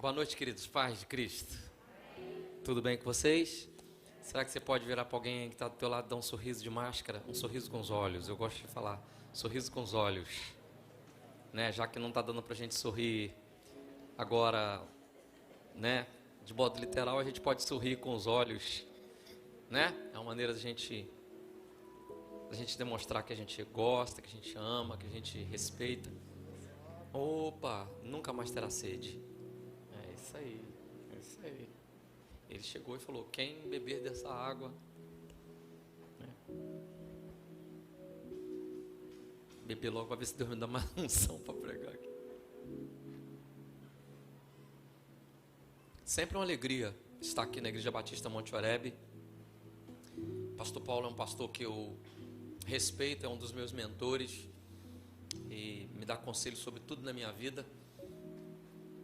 Boa noite, queridos. Paz de Cristo. Tudo bem com vocês? Será que você pode virar para alguém que está do teu lado e dar um sorriso de máscara? Um sorriso com os olhos. Eu gosto de falar sorriso com os olhos, né? Já que não está dando para a gente sorrir agora, né? De modo literal, a gente pode sorrir com os olhos, né? É uma maneira de a gente demonstrar que a gente gosta, que a gente ama, que a gente respeita. Opa, nunca mais terá sede. É isso aí, é isso aí. Ele chegou e falou: quem beber dessa água, né? Beber logo para ver se Deus me dá uma unção para pregar aqui. Sempre uma alegria estar aqui na Igreja Batista Monte Oreb. Pastor Paulo é um pastor que eu respeito, é um dos meus mentores e me dá conselhos sobre tudo na minha vida.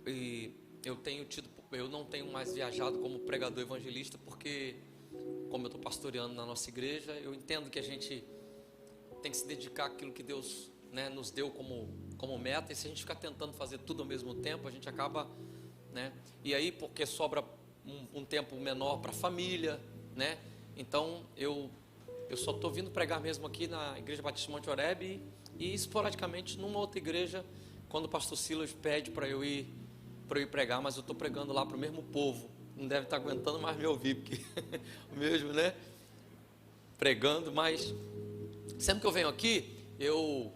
E eu não tenho mais viajado como pregador evangelista, porque como eu estou pastoreando na nossa igreja, eu entendo que a gente tem que se dedicar àquilo que Deus, né, nos deu como meta, e se a gente ficar tentando fazer tudo ao mesmo tempo, a gente acaba, né, e aí porque sobra um tempo menor para a família, né, então eu só estou vindo pregar mesmo aqui na Igreja Batista Monte Oreb e esporadicamente numa outra igreja, quando o pastor Silas pede para eu ir pregar, mas eu estou pregando lá para o mesmo povo. Não deve estar aguentando mais me ouvir, porque o mesmo, né? Pregando, mas sempre que eu venho aqui, eu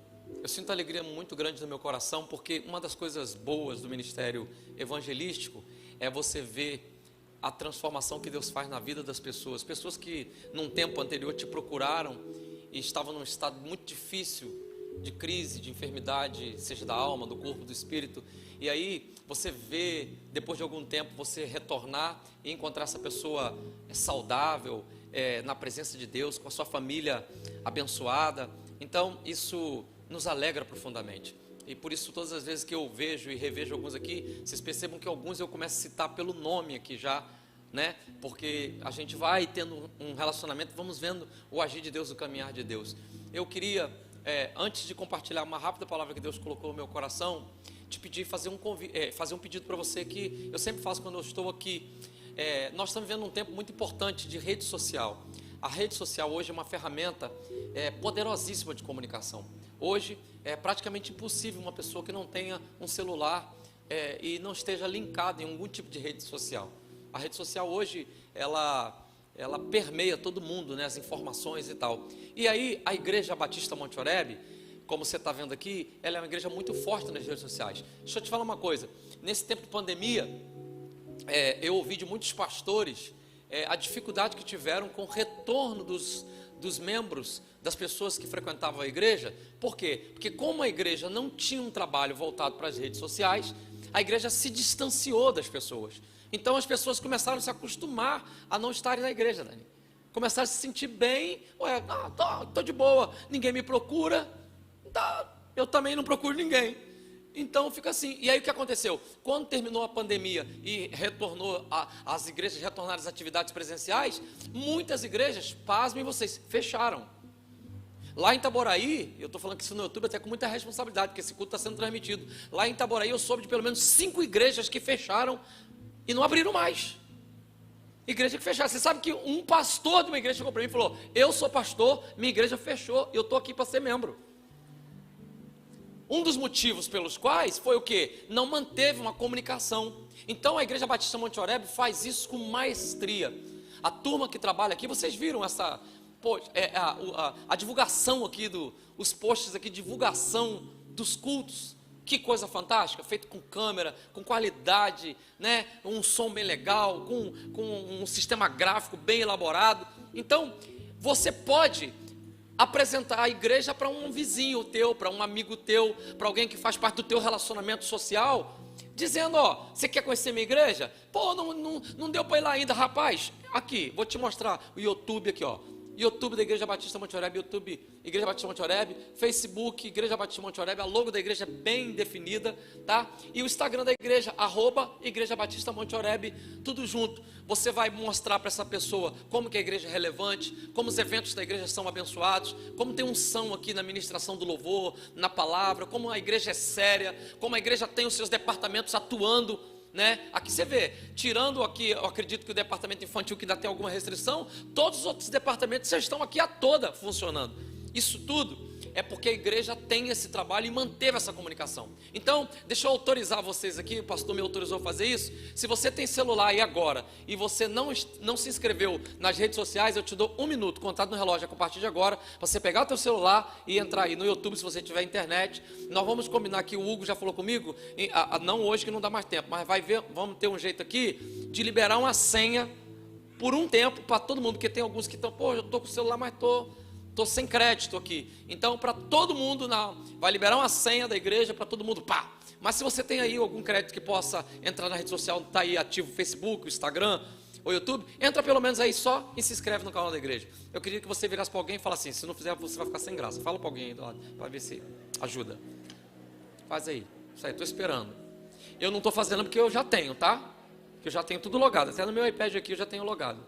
sinto alegria muito grande no meu coração, porque uma das coisas boas do ministério evangelístico é você ver a transformação que Deus faz na vida das pessoas. Pessoas que num tempo anterior te procuraram e estavam num estado muito difícil, de crise, de enfermidade, seja da alma, do corpo, do espírito, e aí você vê, depois de algum tempo, você retornar e encontrar essa pessoa saudável, na presença de Deus, com a sua família abençoada. Então isso nos alegra profundamente, e por isso todas as vezes que eu vejo e revejo alguns aqui, vocês percebam que alguns eu começo a citar pelo nome aqui já, né? Porque a gente vai tendo um relacionamento, vamos vendo o agir de Deus, o caminhar de Deus. Eu queria, antes de compartilhar uma rápida palavra que Deus colocou no meu coração, te pedir, fazer um pedido para você, que eu sempre faço quando eu estou aqui. Nós estamos vivendo um tempo muito importante de rede social. A rede social hoje é uma ferramenta poderosíssima de comunicação. Hoje é praticamente impossível uma pessoa que não tenha um celular e não esteja linkada em algum tipo de rede social. A rede social hoje, ela permeia todo mundo, né, as informações e tal. E aí a Igreja Batista Monte Oreb, como você está vendo aqui, ela é uma igreja muito forte nas redes sociais. Deixa eu te falar uma coisa: nesse tempo de pandemia, eu ouvi de muitos pastores a dificuldade que tiveram com o retorno dos membros, das pessoas que frequentavam a igreja. Por quê? Porque como a igreja não tinha um trabalho voltado para as redes sociais, a igreja se distanciou das pessoas. Então as pessoas começaram a se acostumar a não estarem na igreja, Dani. Começaram a se sentir bem. Estou de boa, ninguém me procura, eu também não procuro ninguém. Então fica assim. E aí o que aconteceu? Quando terminou a pandemia e retornou as igrejas, retornaram às atividades presenciais, muitas igrejas, pasmem vocês, fecharam. Lá em Itaboraí, eu estou falando isso no YouTube até com muita responsabilidade, porque esse culto está sendo transmitido. Lá em Itaboraí eu soube de pelo menos 5 igrejas que fecharam e não abriram mais. Igreja que fecharam. Você sabe que um pastor de uma igreja chegou para mim e falou: eu sou pastor, minha igreja fechou, eu estou aqui para ser membro. Um dos motivos pelos quais foi o quê? Não manteve uma comunicação. Então a Igreja Batista Monte Oreb faz isso com maestria. A turma que trabalha aqui, vocês viram essa, a divulgação aqui, os posts aqui, divulgação dos cultos. Que coisa fantástica, feito com câmera, com qualidade, né? Um som bem legal, com um sistema gráfico bem elaborado. Então você pode apresentar a igreja para um vizinho teu, para um amigo teu, para alguém que faz parte do teu relacionamento social, dizendo: você quer conhecer minha igreja? Não deu para ir lá ainda, rapaz. Aqui, vou te mostrar o YouTube aqui, YouTube da Igreja Batista Monte Oreb, YouTube Igreja Batista Monte Oreb, Facebook Igreja Batista Monte Oreb, a logo da igreja é bem definida, tá? E o Instagram da igreja, @Igreja Batista Monte Oreb, tudo junto. Você vai mostrar para essa pessoa como que a igreja é relevante, como os eventos da igreja são abençoados, como tem unção aqui na ministração do louvor, na palavra, como a igreja é séria, como a igreja tem os seus departamentos atuando né? Aqui você vê, tirando aqui, eu acredito que o departamento infantil que ainda tem alguma restrição, todos os outros departamentos já estão aqui a toda funcionando. Isso tudo é porque a igreja tem esse trabalho e manteve essa comunicação. Então, deixa eu autorizar vocês aqui, o pastor me autorizou a fazer isso. Se você tem celular aí agora e você não se inscreveu nas redes sociais, eu te dou 1 minuto, contado no relógio, a partir de agora, para você pegar o teu celular e entrar aí no YouTube, se você tiver internet. Nós vamos combinar aqui, o Hugo já falou comigo, não hoje que não dá mais tempo, mas vamos ter um jeito aqui de liberar uma senha por um tempo para todo mundo, porque tem alguns que estão, eu estou com o celular, mas estou sem crédito aqui. Então, para todo mundo, vai liberar uma senha da igreja para todo mundo, pá. Mas se você tem aí algum crédito que possa entrar na rede social, está aí ativo, Facebook, Instagram ou YouTube, entra pelo menos aí só e se inscreve no canal da igreja. Eu queria que você virasse para alguém e falasse assim, se não fizer, você vai ficar sem graça. Fala para alguém aí do lado, para ver se ajuda. Faz aí. Isso aí, estou esperando. Eu não estou fazendo porque eu já tenho, tá? Eu já tenho tudo logado. Até no meu iPad aqui eu já tenho logado.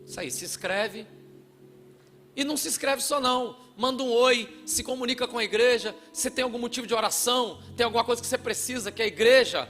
Isso aí, se inscreve. E não se inscreve só não, manda um oi, se comunica com a igreja, se tem algum motivo de oração, tem alguma coisa que você precisa, que a igreja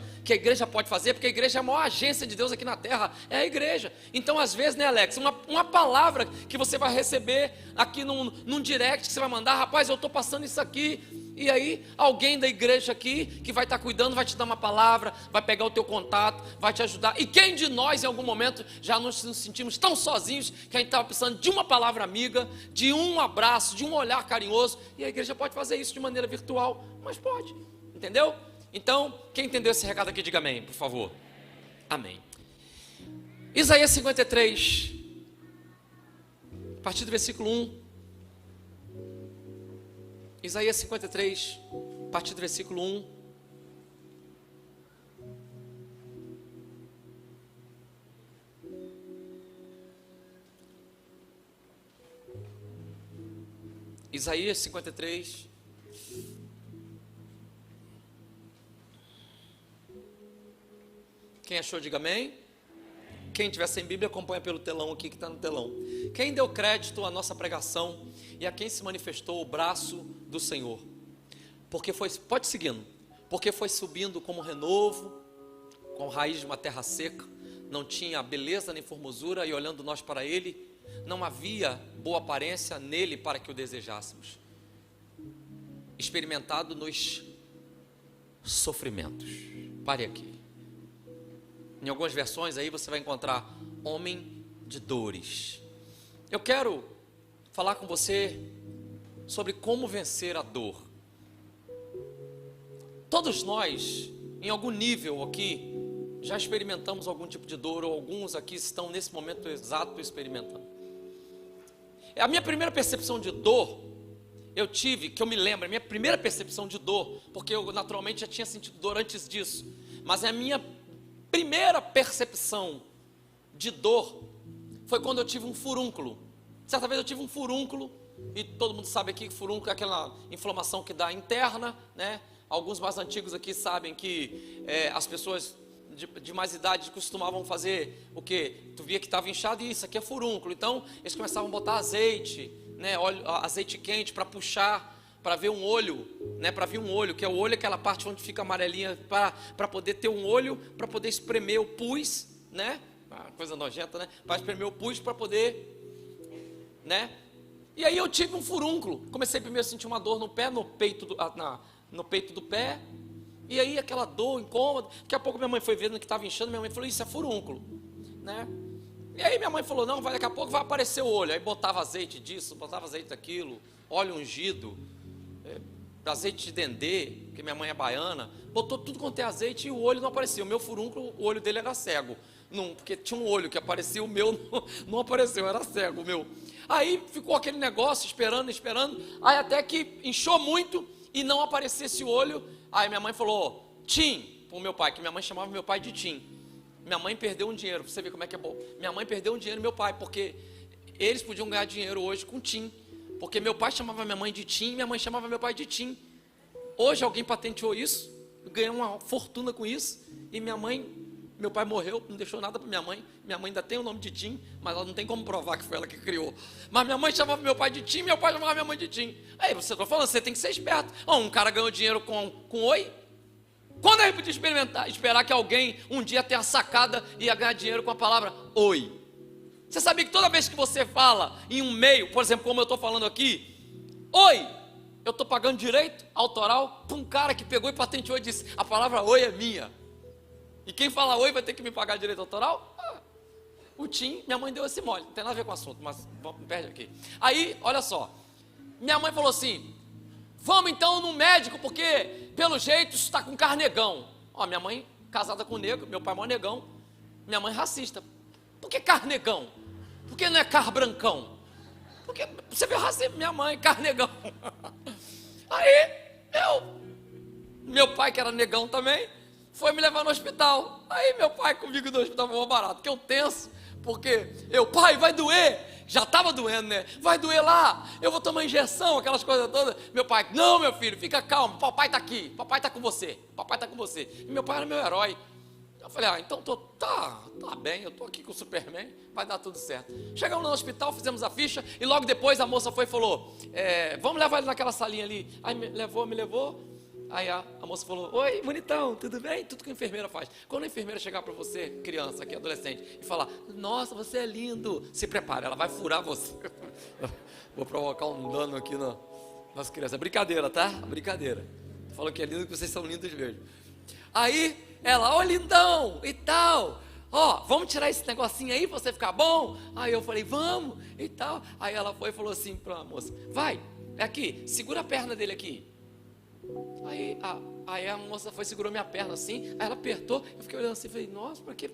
pode fazer, porque a igreja é a maior agência de Deus aqui na terra, é a igreja. Então às vezes, né, Alex, uma palavra que você vai receber aqui num direct, que você vai mandar, rapaz, eu estou passando isso aqui, e aí alguém da igreja aqui, que vai estar cuidando, vai te dar uma palavra, vai pegar o teu contato, vai te ajudar. E quem de nós em algum momento já nos sentimos tão sozinhos, que a gente estava precisando de uma palavra amiga, de um abraço, de um olhar carinhoso, e a igreja pode fazer isso de maneira virtual, mas pode, entendeu? Então, quem entendeu esse recado aqui, diga amém, por favor. Amém. Isaías 53, a partir do versículo 1. Isaías 53, a partir do versículo 1. Isaías 53. Quem achou, diga amém. Quem tiver sem Bíblia, acompanha pelo telão aqui que está no telão. Quem deu crédito à nossa pregação e a quem se manifestou o braço do Senhor? Porque pode seguindo, porque foi subindo como renovo, com raiz de uma terra seca, não tinha beleza nem formosura, e olhando nós para ele, não havia boa aparência nele para que o desejássemos. Experimentado nos sofrimentos. Pare aqui. Em algumas versões aí você vai encontrar homem de dores. Eu quero falar com você sobre como vencer a dor. Todos nós, em algum nível aqui, já experimentamos algum tipo de dor, ou alguns aqui estão nesse momento exato experimentando. A minha primeira percepção de dor, que eu me lembro, a minha primeira percepção de dor, porque eu naturalmente já tinha sentido dor antes disso, mas a minha primeira percepção de dor foi quando eu tive um furúnculo. Certa vez eu tive um furúnculo, e todo mundo sabe aqui que furúnculo é aquela inflamação que dá interna, né? Alguns mais antigos aqui sabem que as pessoas de mais idade costumavam fazer o quê? Tu via que estava inchado e isso aqui é furúnculo. Então eles começavam a botar azeite, né? Azeite quente para puxar, para ver um olho, né? Para ver um olho, que é o olho, aquela parte onde fica amarelinha, para poder ter um olho, para poder espremer o pus, né? Coisa nojenta, né? Para espremer o pus, para poder, né? E aí eu tive um furúnculo. Comecei primeiro a sentir uma dor no pé, no peito do pé. E aí aquela dor, incômodo. Daqui a pouco minha mãe foi vendo que estava inchando. Minha mãe falou, isso é furúnculo, né? E aí minha mãe falou, não, daqui a pouco vai aparecer o olho. Aí botava azeite disso, botava azeite daquilo, óleo ungido, azeite de dendê, porque minha mãe é baiana. Botou tudo quanto é azeite e o olho não apareceu. O meu furúnculo, o olho dele era cego. Não, porque tinha um olho que aparecia, o meu não apareceu, era cego o meu. Aí ficou aquele negócio, esperando. Aí até que inchou muito e não aparecesse o olho. Aí minha mãe falou, Tim, para o meu pai, que minha mãe chamava meu pai de Tim. Minha mãe perdeu um dinheiro, para você ver como é que é bom. Minha mãe perdeu um dinheiro, meu pai, porque eles podiam ganhar dinheiro hoje com Tim. Porque meu pai chamava minha mãe de Tim, minha mãe chamava meu pai de Tim. Hoje alguém patenteou isso, ganhou uma fortuna com isso, e meu pai morreu, não deixou nada para minha mãe ainda tem o nome de Tim, mas ela não tem como provar que foi ela que criou. Mas minha mãe chamava meu pai de Tim, meu pai chamava minha mãe de Tim. Aí você está falando, você tem que ser esperto. Um cara ganhou dinheiro com oi, Quando a gente podia esperar que alguém um dia tenha a sacada e ia ganhar dinheiro com a palavra oi? Você sabia que toda vez que você fala em um meio, por exemplo, como eu estou falando aqui, oi, eu estou pagando direito autoral para um cara que pegou e patenteou e disse, a palavra oi é minha. E quem fala oi vai ter que me pagar direito autoral? O Tim, minha mãe deu esse mole, não tem nada a ver com o assunto, mas vamos, perde aqui. Aí, olha só, minha mãe falou assim, vamos então no médico, porque pelo jeito está com carnegão. Ó, minha mãe casada com negro, meu pai é mó negão, minha mãe racista. Por que carnegão? Por que não é carbrancão? Porque você viu racismo, minha mãe, carnegão. Aí, meu pai que era negão também, foi me levar no hospital. Aí meu pai comigo no hospital foi barato, porque eu tenso, porque pai, vai doer. Já estava doendo, né? Vai doer lá, eu vou tomar injeção, aquelas coisas todas. Meu pai, não, meu filho, fica calmo, papai está aqui, papai está com você, papai está com você. E meu pai era meu herói. Eu falei, então tá bem, eu estou aqui com o Superman, vai dar tudo certo. Chegamos no hospital, fizemos a ficha, e logo depois a moça foi e falou, vamos levar ele naquela salinha ali. Aí me levou. Aí a moça falou, oi, bonitão, tudo bem? Tudo que a enfermeira faz. Quando a enfermeira chegar para você, criança, aqui, adolescente, e falar, nossa, você é lindo, se prepare, ela vai furar você. Vou provocar um dano aqui nas crianças. É brincadeira, tá? Brincadeira. Falou que é lindo, que vocês são lindos mesmo. Aí ela, ô lindão e tal, vamos tirar esse negocinho aí pra você ficar bom? Aí eu falei, vamos e tal. Aí ela foi e falou assim pra moça, vai, é aqui, segura a perna dele aqui. Aí a moça foi, segurou minha perna assim, aí ela apertou, eu fiquei olhando assim, falei, nossa, pra quê?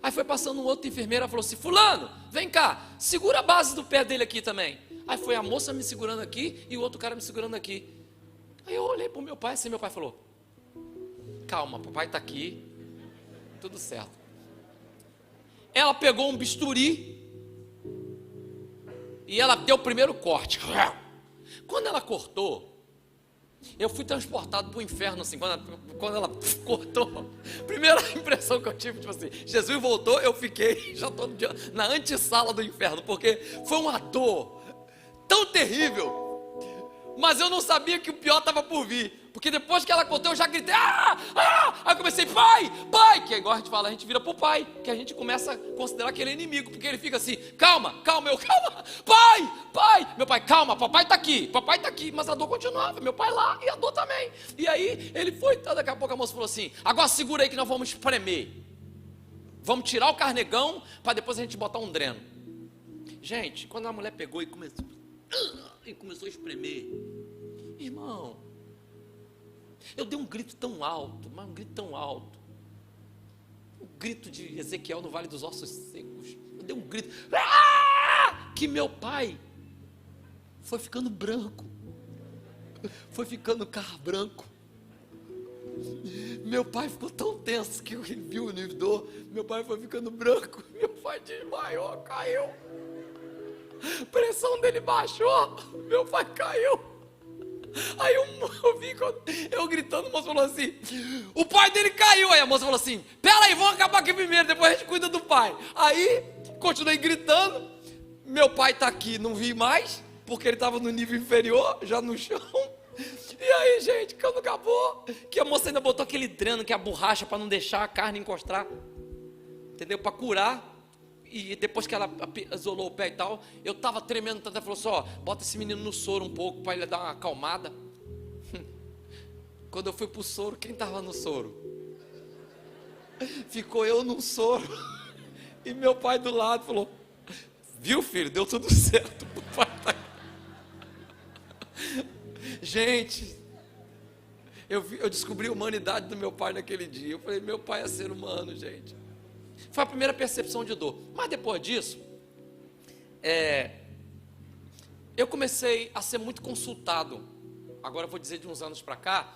Aí foi passando um outro enfermeiro, ela falou assim, fulano, vem cá, segura a base do pé dele aqui também. Aí foi a moça me segurando aqui e o outro cara me segurando aqui. Aí eu olhei pro meu pai, assim, meu pai falou, calma, papai está aqui, tudo certo. Ela pegou um bisturi e ela deu o primeiro corte. Quando ela cortou, eu fui transportado para o inferno, assim, quando ela cortou, primeira impressão que eu tive, tipo assim, Jesus voltou, eu fiquei, já estou na antessala do inferno, porque foi uma dor tão terrível, mas eu não sabia que o pior estava por vir, porque depois que ela cortou, eu já gritei, aí eu comecei, pai, que é igual a gente fala, a gente vira pro pai, que a gente começa a considerar que ele é inimigo, porque ele fica assim, calma, pai, meu pai, calma, papai tá aqui, mas a dor continuava, meu pai lá, e a dor também, e aí ele foi, daqui a pouco a moça falou assim, agora segura aí que nós vamos espremer, vamos tirar o carnegão, para depois a gente botar um dreno. Gente, quando a mulher pegou e começou a espremer, irmão, eu dei um grito tão alto, mas um grito tão alto, o grito de Ezequiel no Vale dos Ossos Secos, eu dei um grito, que meu pai foi ficando branco, foi ficando carro branco, meu pai ficou tão tenso que ele viu o nível de dor, meu pai foi ficando branco, meu pai desmaiou, caiu, a pressão dele baixou, meu pai caiu. Aí eu vi eu gritando, a moça falou assim, o pai dele caiu. Aí a moça falou assim, peraí, vamos acabar aqui primeiro, depois a gente cuida do pai. Aí, continuei gritando, meu pai está aqui, não vi mais, porque ele estava no nível inferior, já no chão. E aí, gente, quando acabou, que a moça ainda botou aquele dreno, que é a borracha, para não deixar a carne encostar, entendeu, para curar. E depois que ela isolou o pé e tal, eu estava tremendo tanto, ela falou assim, bota esse menino no soro um pouco, para ele dar uma acalmada. Quando eu fui para o soro, quem estava no soro? Ficou eu no soro, e meu pai do lado falou, viu filho, deu tudo certo, o pai tá... Gente, eu descobri a humanidade do meu pai naquele dia, eu falei, meu pai é ser humano, gente. Foi a primeira percepção de dor. Mas depois disso, eu comecei a ser muito consultado. Agora eu vou dizer de uns anos para cá,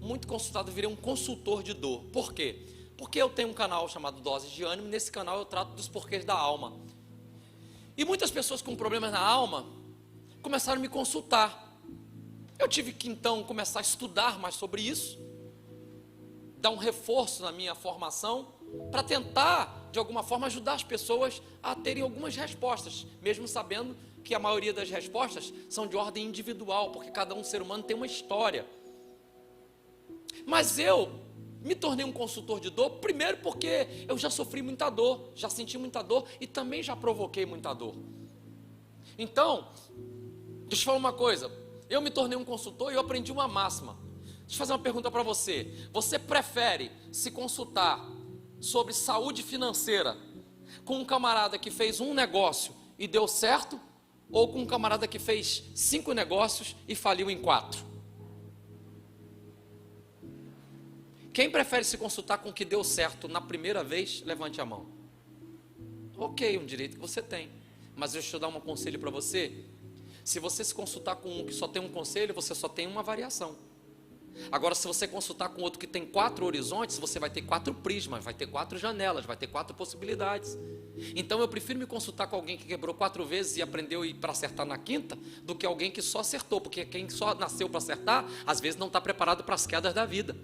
muito consultado, eu virei um consultor de dor. Por quê? Porque eu tenho um canal chamado Doses de Ânimo, e nesse canal eu trato dos porquês da alma. E muitas pessoas com problemas na alma começaram a me consultar. Eu tive que então começar a estudar mais sobre isso, dar um reforço na minha formação, para tentar, de alguma forma, ajudar as pessoas a terem algumas respostas, mesmo sabendo que a maioria das respostas são de ordem individual, porque cada um ser humano tem uma história. Mas eu me tornei um consultor de dor, primeiro porque eu já sofri muita dor, já senti muita dor e também já provoquei muita dor. Então, deixa eu falar uma coisa, eu me tornei um consultor e eu aprendi uma máxima. Deixa eu fazer uma pergunta para você. Você prefere se consultar sobre saúde financeira com um camarada que fez um negócio e deu certo, ou com um camarada que fez 5 negócios e faliu em 4? Quem prefere se consultar com o que deu certo na primeira vez, levante a mão. Ok, um direito que você tem. Mas deixa eu dar um conselho para você. Se você se consultar com um que só tem um conselho, você só tem uma variação. Agora, se você consultar com outro que tem 4 horizontes, você vai ter 4 prismas, vai ter 4 janelas, vai ter 4 possibilidades. Então eu prefiro me consultar com alguém que quebrou 4 vezes e aprendeu para acertar na 5ª, do que alguém que só acertou, porque quem só nasceu para acertar, às vezes não está preparado para as quedas da vida.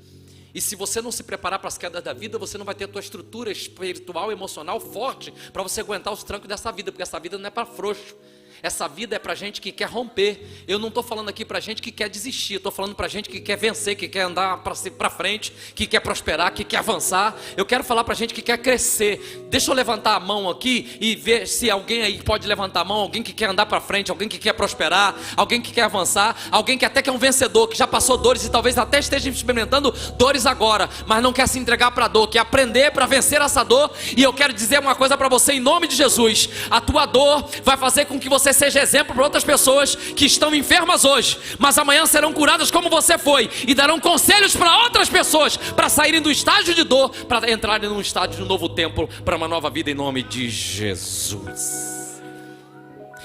E se você não se preparar para as quedas da vida, você não vai ter a tua estrutura espiritual e emocional forte para você aguentar os trancos dessa vida, porque essa vida não é para frouxo. Essa vida é para gente que quer romper. Eu não estou falando aqui para gente que quer desistir. Estou falando para gente que quer vencer, que quer andar para frente, que quer prosperar, que quer avançar. Eu quero falar para gente que quer crescer. Deixa eu levantar a mão aqui e ver se alguém aí pode levantar a mão. Alguém que quer andar para frente, alguém que quer prosperar, alguém que quer avançar, alguém que até que é um vencedor, que já passou dores e talvez até esteja experimentando dores agora, mas não quer se entregar para a dor, quer aprender para vencer essa dor. E eu quero dizer uma coisa para você em nome de Jesus: a tua dor vai fazer com que você seja exemplo para outras pessoas que estão enfermas hoje, mas amanhã serão curadas como você foi, e darão conselhos para outras pessoas para saírem do estágio de dor, para entrarem num estágio de um novo tempo, para uma nova vida em nome de Jesus.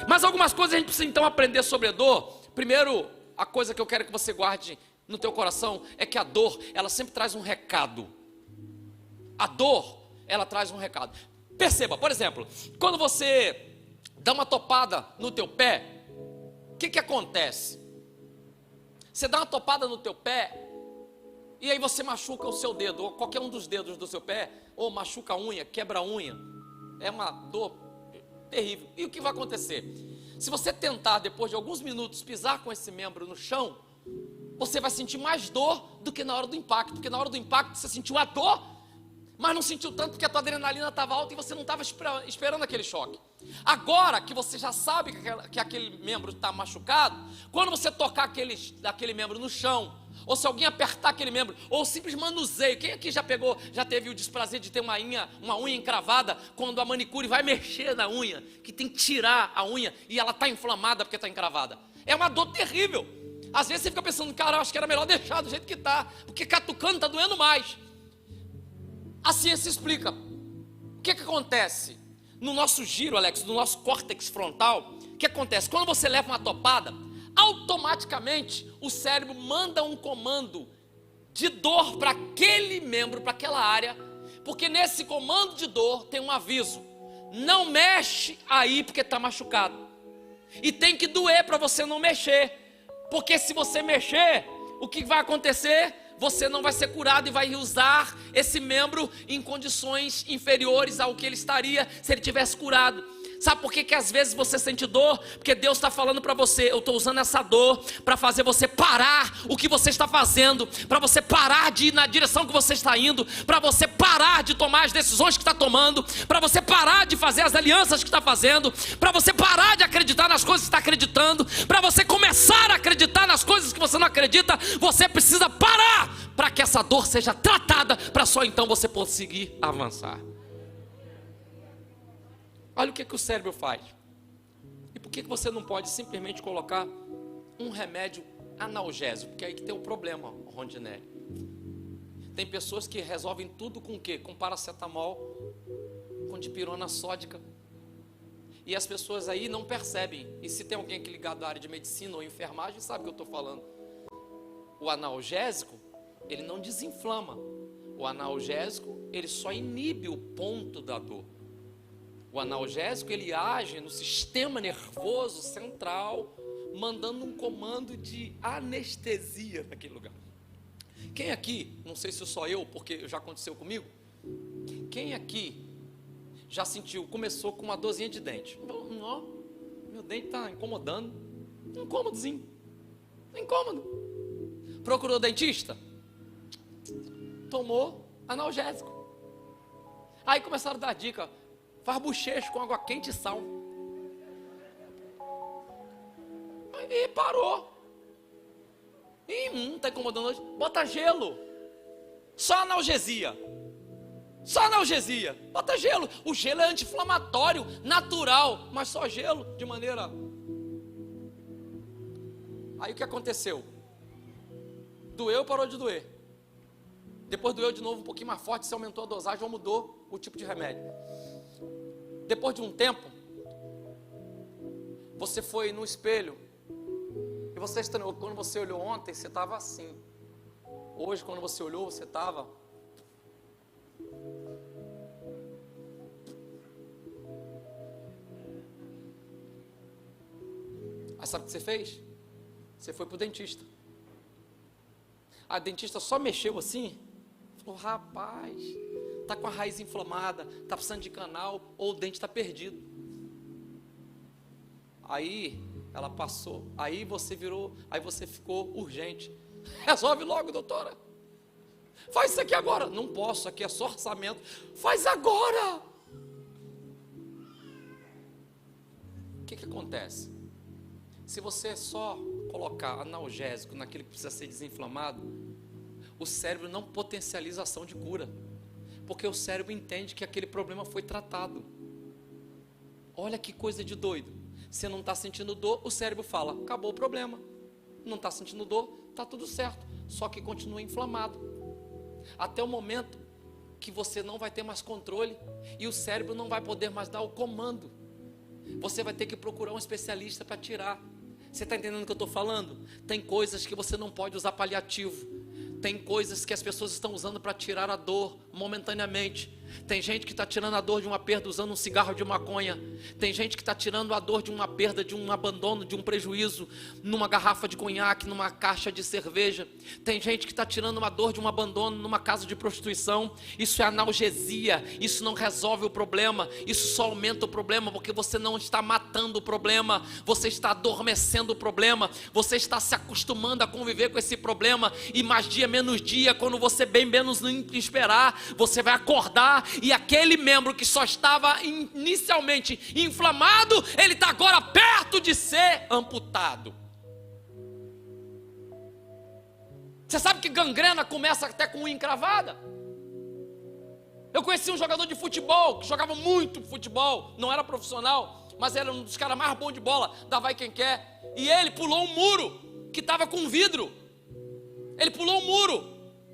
Mas algumas coisas a gente precisa então aprender sobre a dor. Primeiro, a coisa que eu quero que você guarde no teu coração é que a dor, ela sempre traz um recado. A dor, ela traz um recado. Perceba, por exemplo, quando você dá uma topada no teu pé, o que acontece? Você dá uma topada no teu pé e aí você machuca o seu dedo, ou qualquer um dos dedos do seu pé, ou machuca a unha, quebra a unha. É uma dor terrível. E o que vai acontecer? Se você tentar, depois de alguns minutos, pisar com esse membro no chão, você vai sentir mais dor do que na hora do impacto, porque na hora do impacto você sentiu a dor, mas não sentiu tanto porque a tua adrenalina estava alta e você não estava esperando aquele choque. Agora que você já sabe que aquele membro está machucado, quando você tocar aquele membro no chão, ou se alguém apertar aquele membro, ou simples manuseio, quem aqui já teve o desprazer de ter uma unha encravada, quando a manicure vai mexer na unha, que tem que tirar a unha e ela está inflamada porque está encravada? É uma dor terrível. Às vezes você fica pensando, cara, eu acho que era melhor deixar do jeito que está, porque catucando está doendo mais. A ciência explica. O que acontece? No nosso giro, Alex, no nosso córtex frontal, o que acontece? Quando você leva uma topada, automaticamente o cérebro manda um comando de dor para aquele membro, para aquela área, porque nesse comando de dor tem um aviso: não mexe aí porque está machucado. E tem que doer para você não mexer, porque se você mexer, o que vai acontecer? Você não vai ser curado e vai usar esse membro em condições inferiores ao que ele estaria se ele tivesse curado. Sabe por que às vezes você sente dor? Porque Deus está falando para você: eu estou usando essa dor para fazer você parar o que você está fazendo, para você parar de ir na direção que você está indo, para você parar de tomar as decisões que está tomando, para você parar de fazer as alianças que está fazendo, para você parar de acreditar nas coisas que está acreditando, para você começar a acreditar nas coisas que você não acredita. Você precisa parar para que essa dor seja tratada, para só então você conseguir avançar. Olha o que o cérebro faz. E por que você não pode simplesmente colocar um remédio analgésico? Porque é aí que tem o problema, Rondinelli. Tem pessoas que resolvem tudo com o quê? Com paracetamol, com dipirona sódica. E as pessoas aí não percebem. E se tem alguém que ligado à área de medicina ou enfermagem, sabe o que eu estou falando. O analgésico, ele não desinflama. O analgésico, ele só inibe o ponto da dor. O analgésico, ele age no sistema nervoso central, mandando um comando de anestesia naquele lugar. Quem aqui, não sei se sou eu, porque já aconteceu comigo, quem aqui já sentiu, começou com uma dorzinha de dente? Meu dente está incomodando, incômodozinho, incômodo. Procurou dentista? tomou analgésico. Aí começaram a dar dica: faz bochecho com água quente e sal. Aí parou. Tá incomodando hoje? Bota gelo. Só analgesia. Só analgesia. Bota gelo. O gelo é anti-inflamatório, natural, mas só gelo, de maneira... Aí o que aconteceu? Doeu, parou de doer. Depois doeu de novo um pouquinho mais forte, você aumentou a dosagem ou mudou o tipo de remédio. Depois de um tempo, você foi no espelho e você estranhou. Quando você olhou ontem, você estava assim. Hoje, quando você olhou, você estava... Aí sabe o que você fez? Você foi para o dentista. A dentista só mexeu assim, falou: rapaz, está com a raiz inflamada, está precisando de canal, ou o dente está perdido. Aí ela passou, aí você ficou urgente. Resolve logo, doutora. Faz isso aqui agora. Não posso, aqui é só orçamento. Faz agora. O que acontece? Se você só colocar analgésico naquilo que precisa ser desinflamado, o cérebro não potencializa a ação de cura, porque o cérebro entende que aquele problema foi tratado. Olha que coisa de doido. Você não está sentindo dor, o cérebro fala: acabou o problema. Não está sentindo dor, está tudo certo, só que continua inflamado, até o momento que você não vai ter mais controle, e o cérebro não vai poder mais dar o comando. Você vai ter que procurar um especialista para tirar. Você está entendendo o que eu estou falando? Tem coisas que você não pode usar paliativo. Tem coisas que as pessoas estão usando para tirar a dor momentaneamente. Tem gente que está tirando a dor de uma perda usando um cigarro de maconha. Tem gente que está tirando a dor de uma perda, de um abandono, de um prejuízo, numa garrafa de conhaque, numa caixa de cerveja. Tem gente que está tirando uma dor de um abandono numa casa de prostituição. Isso é analgesia. Isso não resolve o problema. Isso só aumenta o problema, porque você não está matando o problema. Você está adormecendo o problema. Você está se acostumando a conviver com esse problema. E mais dia menos dia, quando você bem menos esperar, você vai acordar e aquele membro que só estava inicialmente inflamado, ele está agora perto de ser amputado. Você sabe que gangrena começa até com unha encravada? Eu conheci um jogador de futebol, que jogava muito futebol, não era profissional, mas era um dos caras mais bons de bola, da vai quem quer, e ele pulou um muro, que estava com vidro. Ele pulou um muro,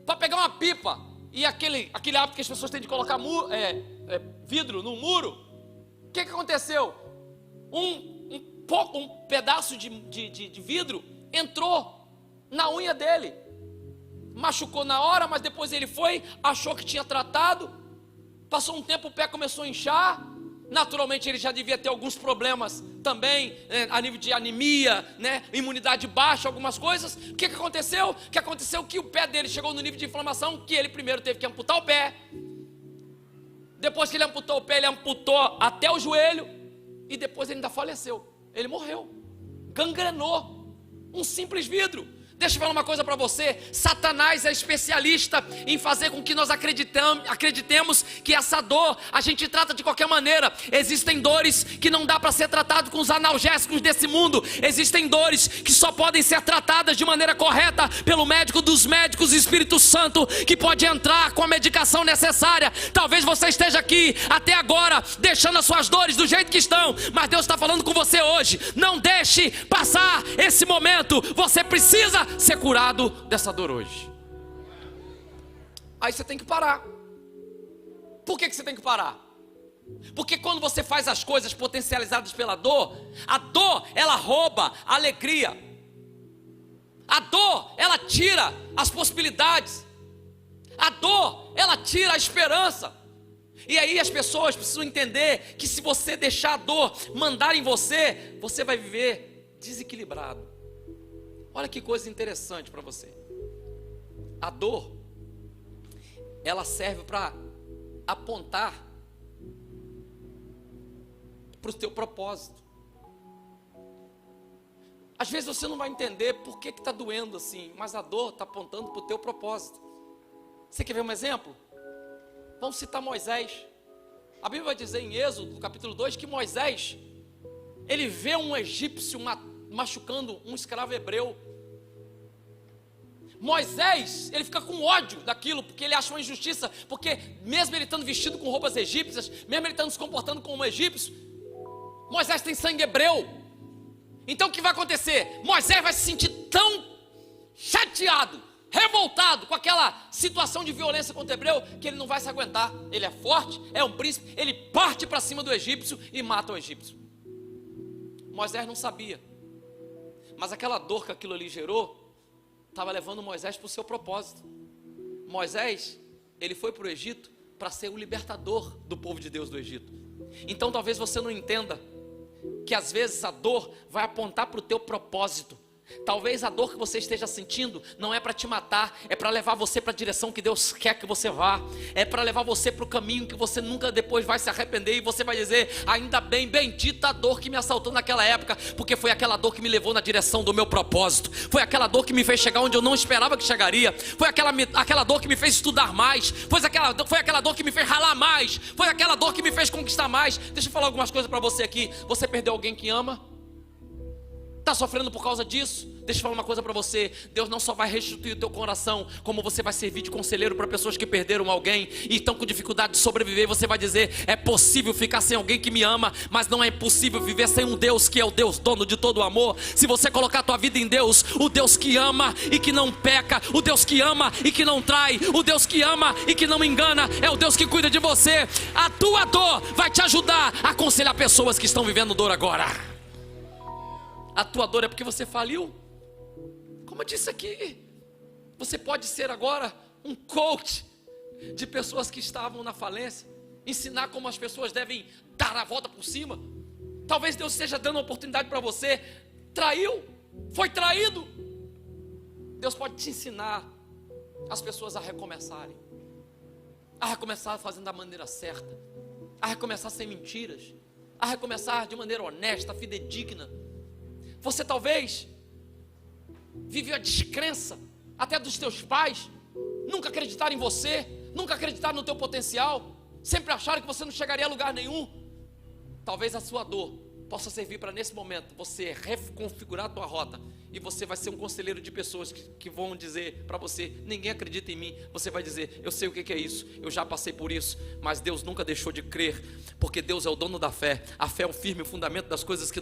para pegar uma pipa, e aquele hábito que as pessoas têm de colocar vidro no muro. O que aconteceu? Um pedaço de vidro entrou na unha dele, machucou na hora, mas depois ele achou que tinha tratado. Passou um tempo, o pé começou a inchar. Naturalmente ele já devia ter alguns problemas também, a nível de anemia, imunidade baixa, algumas coisas. O que aconteceu? O que aconteceu é que o pé dele chegou no nível de inflamação que ele primeiro teve que amputar o pé. Depois que ele amputou o pé, ele amputou até o joelho. E depois ele ainda faleceu. Ele morreu, gangrenou um simples vidro. Deixa eu falar uma coisa para você: Satanás é especialista em fazer com que nós acreditemos que essa dor a gente trata de qualquer maneira. Existem dores que não dá para ser tratado com os analgésicos desse mundo. Existem dores que só podem ser tratadas de maneira correta pelo médico dos médicos, Espírito Santo, que pode entrar com a medicação necessária. Talvez você esteja aqui até agora deixando as suas dores do jeito que estão, mas Deus está falando com você hoje: não deixe passar esse momento. Você precisa ser curado dessa dor hoje. Aí você tem que parar. Por que você tem que parar? Porque quando você faz as coisas potencializadas pela dor, a dor, ela rouba a alegria. A dor, ela tira as possibilidades. A dor, ela tira a esperança. E aí as pessoas precisam entender que se você deixar a dor mandar em você, você vai viver desequilibrado. Olha que coisa interessante para você. A dor, ela serve para apontar para o teu propósito. Às vezes você não vai entender por que está doendo assim, mas a dor está apontando para o teu propósito. Você quer ver um exemplo? Vamos citar Moisés. A Bíblia vai dizer em Êxodo, no capítulo 2, que Moisés, ele vê um egípcio machucando um escravo hebreu. Moisés, ele fica com ódio daquilo, porque ele acha uma injustiça, porque mesmo ele estando vestido com roupas egípcias, mesmo ele estando se comportando como um egípcio, Moisés tem sangue hebreu. Então o que vai acontecer? Moisés vai se sentir tão chateado, revoltado com aquela situação de violência contra o hebreu, que ele não vai se aguentar. Ele é forte, é um príncipe, ele parte para cima do egípcio e mata o egípcio. Moisés não sabia, mas aquela dor que aquilo ali gerou estava levando Moisés para o seu propósito. Moisés, ele foi para o Egito para ser o libertador do povo de Deus do Egito. Então talvez você não entenda que às vezes a dor vai apontar para o teu propósito. Talvez a dor que você esteja sentindo não é para te matar, é para levar você para a direção que Deus quer que você vá, é para levar você para o caminho que você nunca depois vai se arrepender, e você vai dizer: ainda bem, bendita a dor que me assaltou naquela época, porque foi aquela dor que me levou na direção do meu propósito, foi aquela dor que me fez chegar onde eu não esperava que chegaria, foi aquela dor que me fez estudar mais, foi aquela dor que me fez ralar mais, foi aquela dor que me fez conquistar mais. Deixa eu falar algumas coisas para você aqui. Você perdeu alguém que ama? Está sofrendo por causa disso? Deixa eu falar uma coisa para você: Deus não só vai restituir o teu coração, como você vai servir de conselheiro para pessoas que perderam alguém e estão com dificuldade de sobreviver. Você vai dizer: é possível ficar sem alguém que me ama, mas não é impossível viver sem um Deus que é o Deus dono de todo o amor. Se você colocar a tua vida em Deus, o Deus que ama e que não peca, o Deus que ama e que não trai, o Deus que ama e que não engana, é o Deus que cuida de você. A tua dor vai te ajudar a aconselhar pessoas que estão vivendo dor agora. A tua dor é porque você faliu. Como eu disse aqui, você pode ser agora um coach de pessoas que estavam na falência, ensinar como as pessoas devem dar a volta por cima. Talvez Deus esteja dando uma oportunidade para você. Traiu, foi traído. Deus pode te ensinar as pessoas a recomeçarem, a recomeçar fazendo da maneira certa, a recomeçar sem mentiras, a recomeçar de maneira honesta, fidedigna. Você talvez viveu a descrença até dos teus pais, nunca acreditaram em você, nunca acreditaram no teu potencial, sempre acharam que você não chegaria a lugar nenhum. Talvez a sua dor possa servir para, nesse momento, você reconfigurar a tua rota, e você vai ser um conselheiro de pessoas que vão dizer para você: ninguém acredita em mim. Você vai dizer: eu sei o que é isso, eu já passei por isso, mas Deus nunca deixou de crer, porque Deus é o dono da fé. A fé é o firme fundamento das coisas que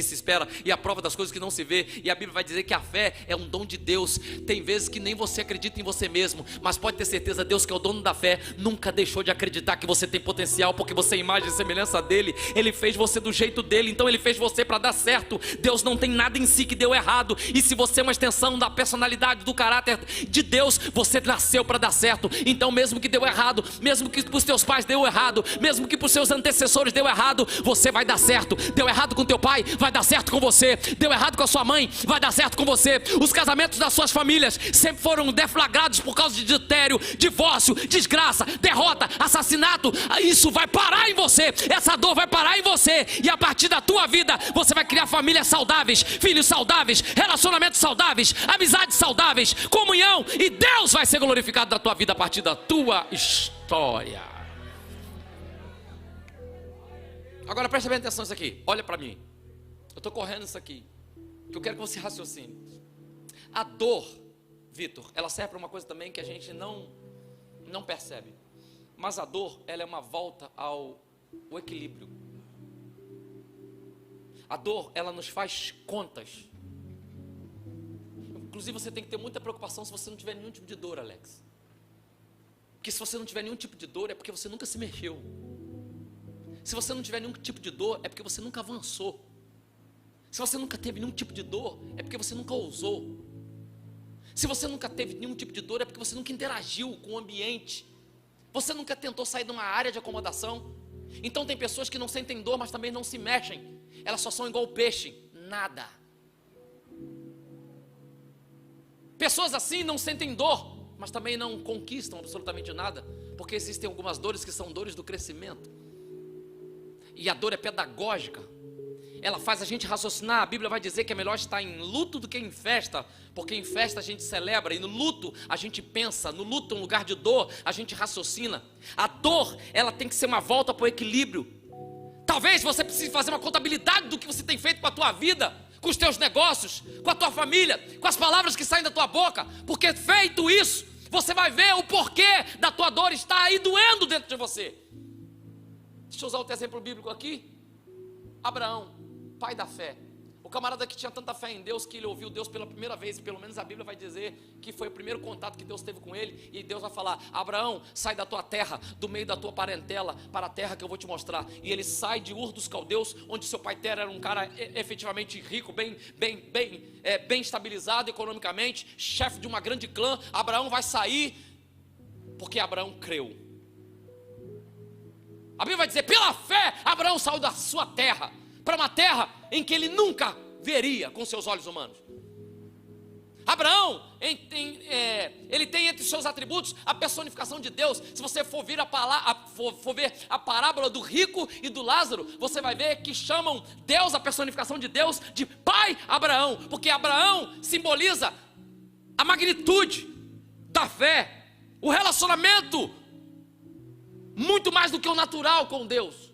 se espera, e a prova das coisas que não se vê. E a Bíblia vai dizer que a fé é um dom de Deus. Tem vezes que nem você acredita em você mesmo, mas pode ter certeza, Deus, que é o dono da fé, nunca deixou de acreditar que você tem potencial, porque você é imagem e semelhança dele. Ele fez você do jeito dele, então ele fez você para dar certo. Deus não tem nada em si que deu errado, e se você é uma extensão da personalidade, do caráter de Deus, você nasceu para dar certo. Então mesmo que deu errado, mesmo que para os teus pais deu errado, mesmo que para os seus antecessores deu errado, você vai dar certo. Deu errado com teu pai, vai dar certo com você. Deu errado com a sua mãe, vai dar certo com você. Os casamentos das suas famílias sempre foram deflagrados por causa de adultério, divórcio, desgraça, derrota, assassinato. Isso vai parar em você, essa dor vai parar em você, e a partir da tua vida você vai criar famílias saudáveis, filhos saudáveis, relacionamentos saudáveis, amizades saudáveis, comunhão, e Deus vai ser glorificado da tua vida a partir da tua história. Agora presta bem atenção nisso aqui, olha para mim. Eu estou correndo isso aqui, que eu quero que você raciocine. A dor, Vitor, ela serve para uma coisa também que a gente não percebe. Mas a dor, ela é uma volta ao equilíbrio. A dor, ela nos faz contas. Inclusive você tem que ter muita preocupação se você não tiver nenhum tipo de dor, Alex. Porque se você não tiver nenhum tipo de dor, é porque você nunca se mexeu. Se você não tiver nenhum tipo de dor, é porque você nunca avançou. Se você nunca teve nenhum tipo de dor, é porque você nunca ousou. Se você nunca teve nenhum tipo de dor, é porque você nunca interagiu com o ambiente. Você nunca tentou sair de uma área de acomodação. Então tem pessoas que não sentem dor, mas também não se mexem. Elas só são igual o peixe, nada. Pessoas assim não sentem dor, mas também não conquistam absolutamente nada, porque existem algumas dores que são dores do crescimento. E a dor é pedagógica. ela faz a gente raciocinar. A Bíblia vai dizer que é melhor estar em luto do que em festa, porque em festa a gente celebra, e no luto a gente pensa. No luto, um lugar de dor, a gente raciocina. A dor, ela tem que ser uma volta para o equilíbrio. Talvez você precise fazer uma contabilidade do que você tem feito com a tua vida, com os teus negócios, com a tua família, com as palavras que saem da tua boca, porque feito isso, você vai ver o porquê da tua dor estar aí doendo dentro de você. Deixa eu usar outro exemplo bíblico aqui. Abraão, pai da fé. O camarada que tinha tanta fé em Deus que ele ouviu Deus pela primeira vez, e pelo menos a Bíblia vai dizer que foi o primeiro contato que Deus teve com ele, e Deus vai falar: Abraão, sai da tua terra, do meio da tua parentela, para a terra que eu vou te mostrar. E ele sai de Ur dos Caldeus, onde seu pai Tera era um cara efetivamente rico, bem estabilizado economicamente, chefe de uma grande clã. Abraão vai sair porque Abraão creu. A Bíblia vai dizer: pela fé, Abraão saiu da sua terra para uma terra em que ele nunca veria com seus olhos humanos. Abraão, ele tem entre seus atributos a personificação de Deus. Se você for ver a parábola do rico e do Lázaro, você vai ver que chamam Deus, a personificação de Deus, de Pai Abraão, porque Abraão simboliza a magnitude da fé, o relacionamento muito mais do que o natural com Deus.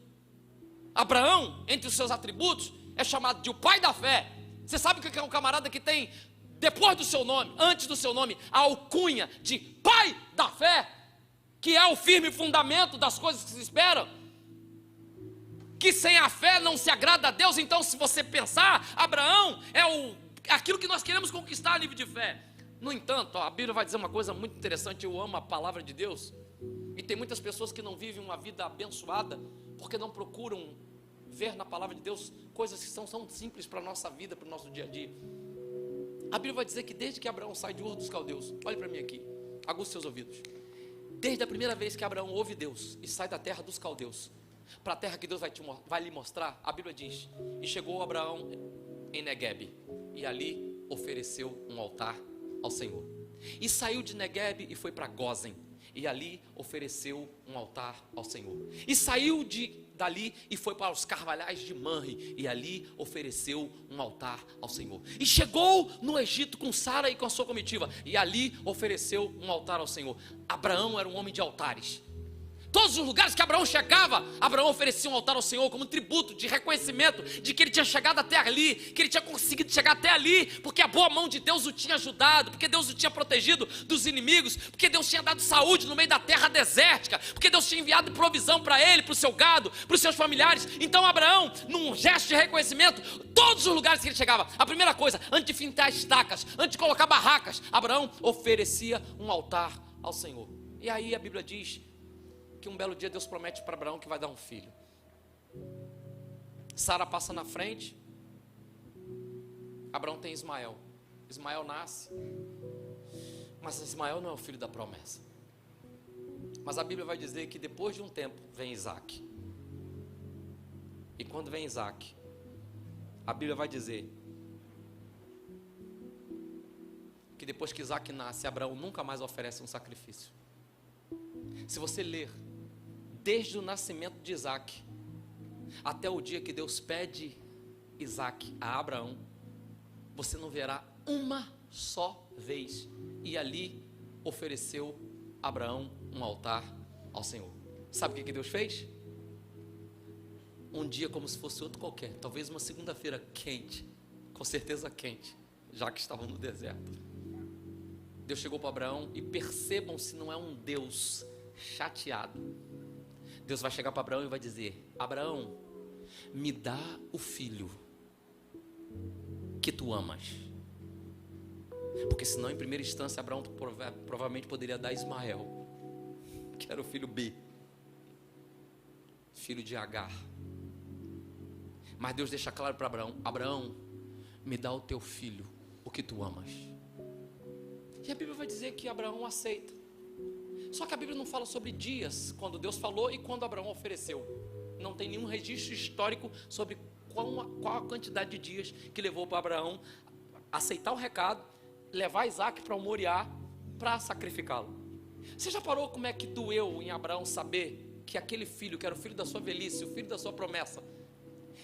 Abraão, entre os seus atributos, é chamado de o pai da fé. Você sabe o que é um camarada que tem, depois do seu nome, antes do seu nome, a alcunha de pai da fé, que é o firme fundamento das coisas que se esperam, que sem a fé não se agrada a Deus. Então, se você pensar, Abraão é aquilo que nós queremos conquistar a nível de fé. No entanto, a Bíblia vai dizer uma coisa muito interessante. Eu amo a palavra de Deus, e tem muitas pessoas que não vivem uma vida abençoada porque não procuram ver na palavra de Deus coisas que são simples para a nossa vida, para o nosso dia a dia. A Bíblia vai dizer que desde que Abraão sai de Ur dos Caldeus, olhe para mim aqui, aguça seus ouvidos. Desde a primeira vez que Abraão ouve Deus e sai da terra dos caldeus para a terra que Deus vai lhe mostrar, a Bíblia diz: e chegou Abraão em Neguebe, e ali ofereceu um altar ao Senhor. E saiu de Neguebe e foi para Gósen, e ali ofereceu um altar ao Senhor. E saiu dali e foi para os carvalhais de Manre, e ali ofereceu um altar ao Senhor. E chegou no Egito com Sara e com a sua comitiva, e ali ofereceu um altar ao Senhor. Abraão era um homem de altares. Todos os lugares que Abraão chegava, Abraão oferecia um altar ao Senhor como tributo de reconhecimento de que ele tinha chegado até ali, que ele tinha conseguido chegar até ali, porque a boa mão de Deus o tinha ajudado, porque Deus o tinha protegido dos inimigos, porque Deus tinha dado saúde no meio da terra desértica, porque Deus tinha enviado provisão para ele, para o seu gado, para os seus familiares. Então Abraão, num gesto de reconhecimento, todos os lugares que ele chegava, a primeira coisa, antes de fintar estacas, antes de colocar barracas, Abraão oferecia um altar ao Senhor. E aí a Bíblia diz que um belo dia Deus promete para Abraão que vai dar um filho. Sara passa na frente, Abraão tem Ismael. Ismael nasce, mas Ismael não é o filho da promessa. Mas a Bíblia vai dizer que depois de um tempo vem Isaac. E quando vem Isaac, a Bíblia vai dizer que depois que Isaac nasce, Abraão nunca mais oferece um sacrifício. Se você ler desde o nascimento de Isaac até o dia que Deus pede Isaac a Abraão, você não verá uma só vez e ali ofereceu Abraão um altar ao Senhor. Sabe o que Deus fez? Um dia como se fosse outro qualquer, talvez uma segunda-feira quente, com certeza quente, já que estavam no deserto. Deus chegou para Abraão, e percebam se não é um Deus chateado. Deus vai chegar para Abraão e vai dizer: Abraão, me dá o filho que tu amas. Porque senão, em primeira instância, Abraão provavelmente poderia dar Ismael, que era o filho B, filho de Agar. Mas Deus deixa claro para Abraão: Abraão, me dá o teu filho, o que tu amas. E a Bíblia vai dizer que Abraão aceita. Só que a Bíblia não fala sobre dias, quando Deus falou e quando Abraão ofereceu. Não tem nenhum registro histórico sobre qual a quantidade de dias que levou para Abraão aceitar o recado, levar Isaac para o Moriá para sacrificá-lo. Você já parou como é que doeu em Abraão saber que aquele filho, que era o filho da sua velhice, o filho da sua promessa,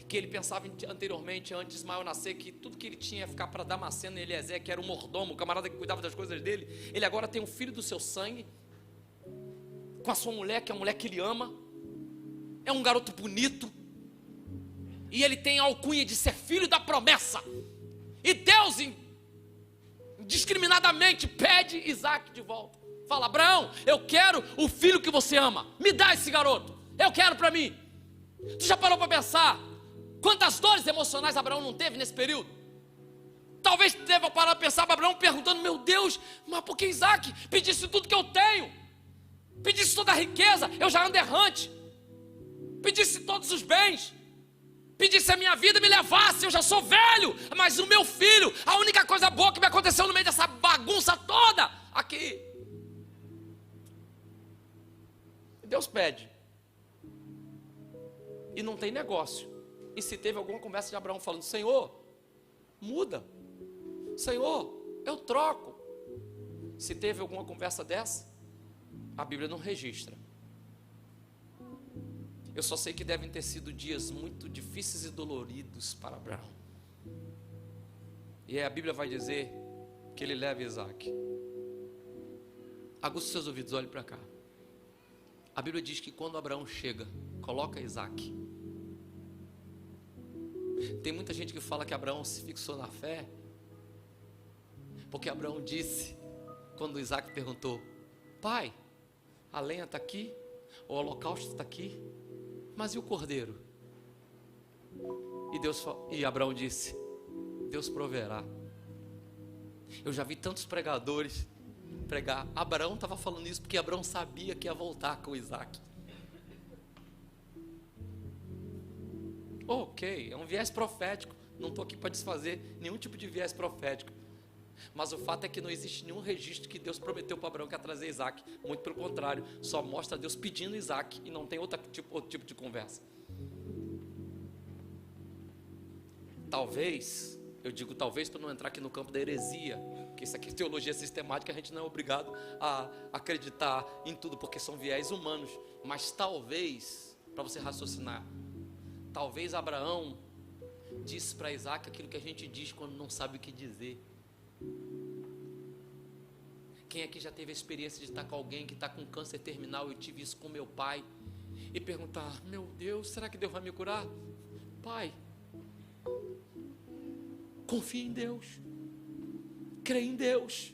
que ele pensava anteriormente, antes de Ismael nascer, que tudo que ele tinha ia ficar para Damasceno e Eliezer, que era o mordomo, o camarada que cuidava das coisas dele. Ele agora tem um filho do seu sangue, com a sua mulher, que é a mulher que ele ama. É um garoto bonito, e ele tem a alcunha de ser filho da promessa. E Deus indiscriminadamente pede Isaac de volta. Fala: Abraão, eu quero o filho que você ama, me dá esse garoto, eu quero para mim. Tu já parou para pensar quantas dores emocionais Abraão não teve nesse período? Talvez deva parar para pensar para Abraão perguntando: meu Deus, mas por que Isaac pedisse tudo que eu tenho? Pedisse toda a riqueza, eu já ando errante. Pedisse todos os bens, pedisse a minha vida, me levasse, eu já sou velho. Mas o meu filho, a única coisa boa que me aconteceu no meio dessa bagunça toda aqui. Deus pede, e não tem negócio. E se teve alguma conversa de Abraão falando: Senhor, muda, Senhor, eu troco. Se teve alguma conversa dessa, a Bíblia não registra. Eu só sei que devem ter sido dias muito difíceis e doloridos para Abraão. E aí a Bíblia vai dizer que ele leva Isaac. Aguça os seus ouvidos, olhe para cá. A Bíblia diz que quando Abraão chega, coloca Isaac. Tem muita gente que fala que Abraão se fixou na fé, porque Abraão disse, quando Isaac perguntou: pai, a lenha está aqui, o holocausto está aqui, mas e o cordeiro? E Abraão disse: Deus proverá. Eu já vi tantos pregadores pregar. Abraão estava falando isso porque Abraão sabia que ia voltar com Isaac. Ok, é um viés profético. Não estou aqui para desfazer nenhum tipo de viés profético. Mas o fato é que não existe nenhum registro que Deus prometeu para Abraão que ia trazer Isaac. Muito pelo contrário, só mostra Deus pedindo Isaac, e não tem outro tipo de conversa. Talvez, eu digo talvez para não entrar aqui no campo da heresia, que isso aqui é teologia sistemática, a gente não é obrigado a acreditar em tudo, porque são viés humanos. Mas talvez, para você raciocinar, talvez Abraão disse para Isaac aquilo que a gente diz quando não sabe o que dizer. Quem aqui já teve a experiência de estar com alguém que está com câncer terminal? Eu tive isso com meu pai. E perguntar: meu Deus, será que Deus vai me curar? Pai, confia em Deus, crê em Deus,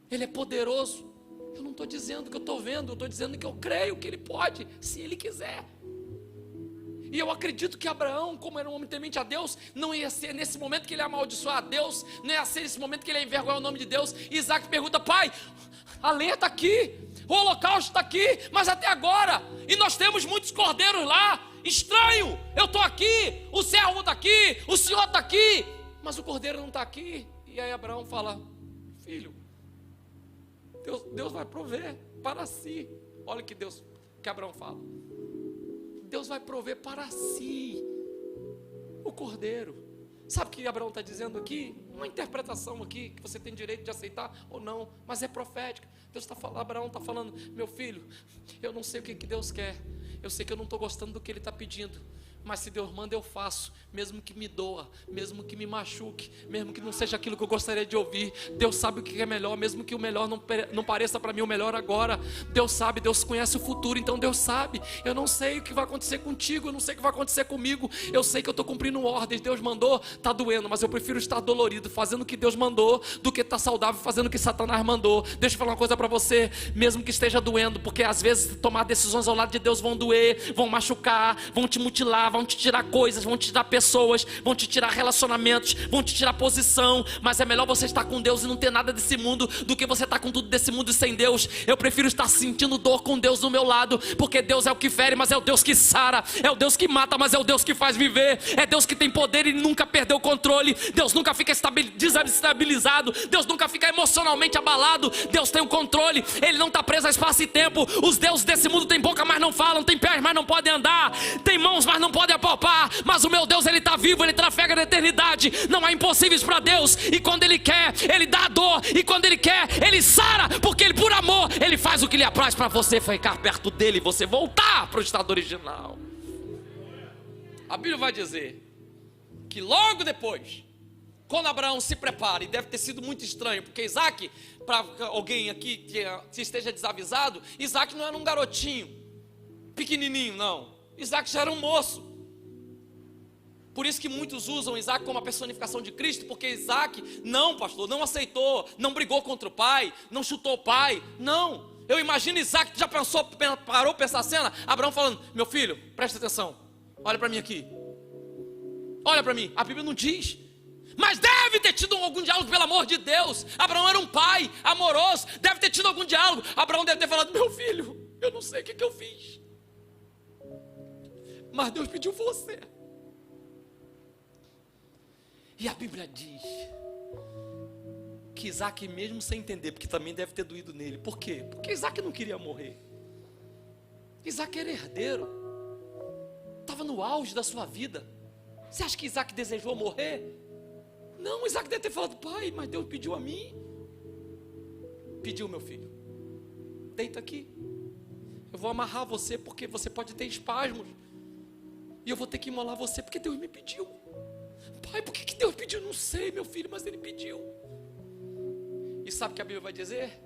Ele é poderoso. Eu não estou dizendo que eu estou vendo, eu estou dizendo que eu creio que Ele pode, se Ele quiser. E eu acredito que Abraão, como era um homem temente a Deus, não ia ser nesse momento que ele ia amaldiçoar a Deus, não ia ser nesse momento que ele ia envergonhar o nome de Deus. E Isaac pergunta: pai, a lenha está aqui, o holocausto está aqui, mas até agora, e nós temos muitos cordeiros lá, estranho, eu estou aqui, o servo está aqui, o senhor está aqui, mas o cordeiro não está aqui. E aí Abraão fala: filho, Deus vai prover para si. Olha que Abraão fala: Deus vai prover para si o cordeiro. Sabe o que Abraão está dizendo aqui? Uma interpretação aqui, que você tem direito de aceitar ou não, mas é profética. Abraão está falando: meu filho, eu não sei o que Deus quer, eu sei que eu não estou gostando do que Ele está pedindo, mas se Deus manda eu faço, mesmo que me doa, mesmo que me machuque, mesmo que não seja aquilo que eu gostaria de ouvir. Deus sabe o que é melhor, mesmo que o melhor não pareça para mim o melhor agora. Deus sabe, Deus conhece o futuro, então Deus sabe. Eu não sei o que vai acontecer contigo, eu não sei o que vai acontecer comigo, eu sei que eu estou cumprindo ordens. Deus mandou, está doendo, mas eu prefiro estar dolorido fazendo o que Deus mandou, do que estar saudável fazendo o que Satanás mandou. Deixa eu falar uma coisa para você, mesmo que esteja doendo, porque às vezes tomar decisões ao lado de Deus vão doer, vão machucar, vão te mutilar, vão te tirar coisas, vão te tirar pessoas, vão te tirar relacionamentos, vão te tirar posição. Mas é melhor você estar com Deus e não ter nada desse mundo, do que você estar com tudo desse mundo e sem Deus. Eu prefiro estar sentindo dor com Deus do meu lado, porque Deus é o que fere, mas é o Deus que sara, é o Deus que mata, mas é o Deus que faz viver, é Deus que tem poder e nunca perdeu o controle. Deus nunca fica desestabilizado, Deus nunca fica emocionalmente abalado. Deus tem o controle, Ele não está preso a espaço e tempo. Os deuses desse mundo têm boca, mas não falam, têm pés, mas não podem andar, têm mãos, mas não podem apalpar. Mas o meu Deus, Ele está vivo, Ele trafega na eternidade. Não há impossíveis para Deus. E quando Ele quer, Ele dá a dor. E quando Ele quer, Ele sara, porque Ele, por amor, Ele faz o que lhe apraz para você ficar perto dele e você voltar para o estado original. A Bíblia vai dizer que logo depois, quando Abraão se prepara, e deve ter sido muito estranho, porque Isaac, para alguém aqui que esteja desavisado, Isaac não era um garotinho, pequenininho, não. Isaac já era um moço. Por isso que muitos usam Isaac como a personificação de Cristo, porque Isaac, não, pastor, não aceitou, não brigou contra o pai, não chutou o pai, não. Eu imagino Isaac, já parou pensar a cena? Abraão falando, meu filho, presta atenção, olha para mim aqui, olha para mim. A Bíblia não diz, mas deve ter tido algum diálogo, pelo amor de Deus. Abraão era um pai amoroso, deve ter tido algum diálogo. Abraão deve ter falado, meu filho, eu não sei o que eu fiz, mas Deus pediu você. E a Bíblia diz que Isaac, mesmo sem entender, porque também deve ter doído nele. Por quê? Porque Isaac não queria morrer. Isaac era herdeiro, estava no auge da sua vida. Você acha que Isaac desejou morrer? Não, Isaac deve ter falado, pai, mas Deus pediu a mim. Pediu, meu filho, deita aqui, eu vou amarrar você, porque você pode ter espasmos, e eu vou ter que imolar você, porque Deus me pediu. Pai, por que Deus pediu? Não sei, meu filho, mas Ele pediu. E sabe o que a Bíblia vai dizer?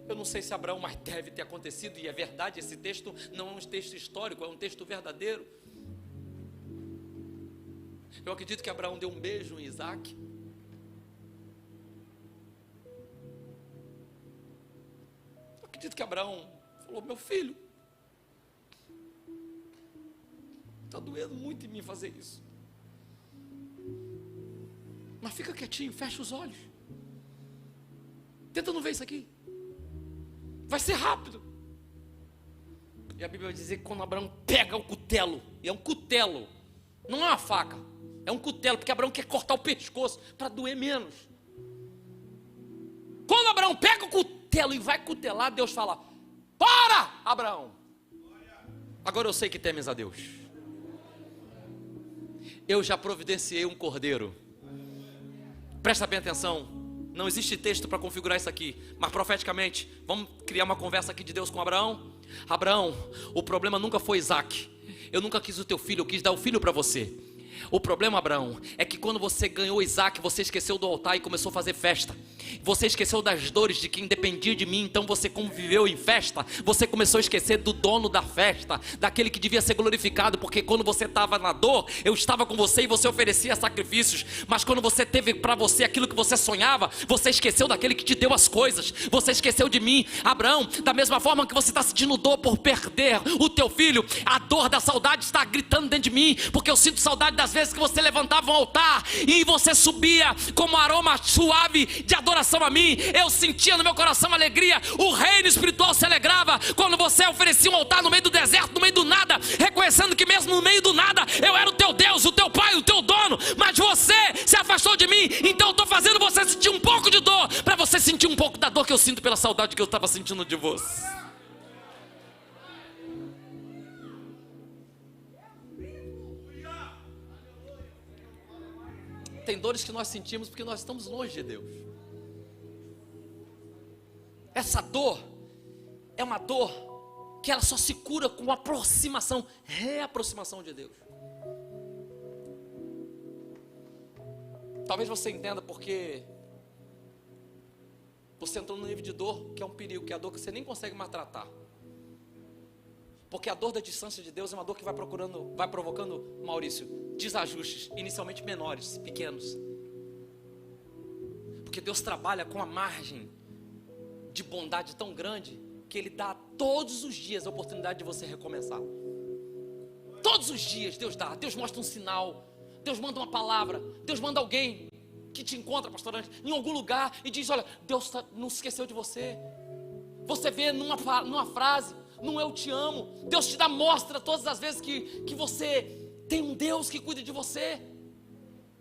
Eu não sei se Abraão, mas deve ter acontecido, e é verdade, esse texto não é um texto histórico, é um texto verdadeiro. Eu acredito que Abraão deu um beijo em Isaac. Eu acredito que Abraão falou, meu filho, está doendo muito em mim fazer isso, mas fica quietinho, fecha os olhos, tenta não ver isso aqui, vai ser rápido. E a Bíblia vai dizer que quando Abraão pega o cutelo, e é um cutelo, não é uma faca, é um cutelo, porque Abraão quer cortar o pescoço para doer menos. Quando Abraão pega o cutelo e vai cutelar, Deus fala, para, Abraão, agora eu sei que temes a Deus, eu já providenciei um cordeiro. Presta bem atenção, não existe texto para configurar isso aqui, mas profeticamente, vamos criar uma conversa aqui de Deus com Abraão. Abraão, o problema nunca foi Isaac, eu nunca quis o teu filho, eu quis dar o filho para você. O problema, Abraão, é que quando você ganhou Isaac, você esqueceu do altar e começou a fazer festa. Você esqueceu das dores de quem dependia de mim, então você conviveu em festa. Você começou a esquecer do dono da festa, daquele que devia ser glorificado, porque quando você estava na dor, eu estava com você e você oferecia sacrifícios. Mas quando você teve para você aquilo que você sonhava, você esqueceu daquele que te deu as coisas. Você esqueceu de mim. Abraão, da mesma forma que você está sentindo dor por perder o teu filho, a dor da saudade está gritando dentro de mim, porque eu sinto saudade das vezes que você levantava um altar e você subia como aroma suave de adoração a mim. Eu sentia no meu coração alegria, o reino espiritual se alegrava quando você oferecia um altar no meio do deserto, no meio do nada, reconhecendo que mesmo no meio do nada eu era o teu Deus, o teu pai, o teu dono, mas você se afastou de mim, então eu estou fazendo você sentir um pouco de dor, para você sentir um pouco da dor que eu sinto pela saudade que eu estava sentindo de você. Tem dores que nós sentimos porque nós estamos longe de Deus. Essa dor é uma dor que ela só se cura com aproximação, reaproximação de Deus. Talvez você entenda porque você entrou num nível de dor que é um perigo, que é a dor que você nem consegue mais tratar. Porque a dor da distância de Deus é uma dor que vai provocando, Maurício, desajustes, inicialmente menores, pequenos. Porque Deus trabalha com a margem de bondade tão grande que Ele dá todos os dias a oportunidade de você recomeçar. Todos os dias Deus dá, Deus mostra um sinal, Deus manda uma palavra, Deus manda alguém que te encontra, pastor, em algum lugar e diz, olha, Deus não se esqueceu de você. Você vê numa frase, num eu te amo, Deus te dá mostra todas as vezes que você tem um Deus que cuida de você.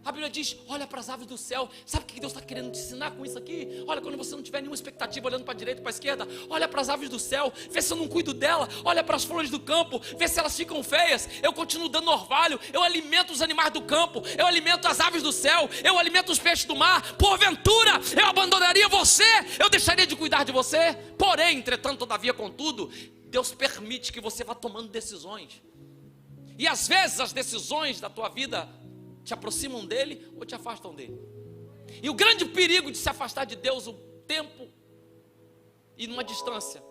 A Bíblia diz, olha para as aves do céu. Sabe o que Deus está querendo te ensinar com isso aqui? Olha, quando você não tiver nenhuma expectativa olhando para a direita, para a esquerda, olha para as aves do céu, vê se eu não cuido dela. Olha para as flores do campo, vê se elas ficam feias. Eu continuo dando orvalho, eu alimento os animais do campo, eu alimento as aves do céu, eu alimento os peixes do mar. Porventura eu abandonaria você, eu deixaria de cuidar de você? Porém, entretanto, todavia, contudo, Deus permite que você vá tomando decisões. E às vezes as decisões da tua vida te aproximam dele ou te afastam dele. E o grande perigo de se afastar de Deus, o tempo e numa distância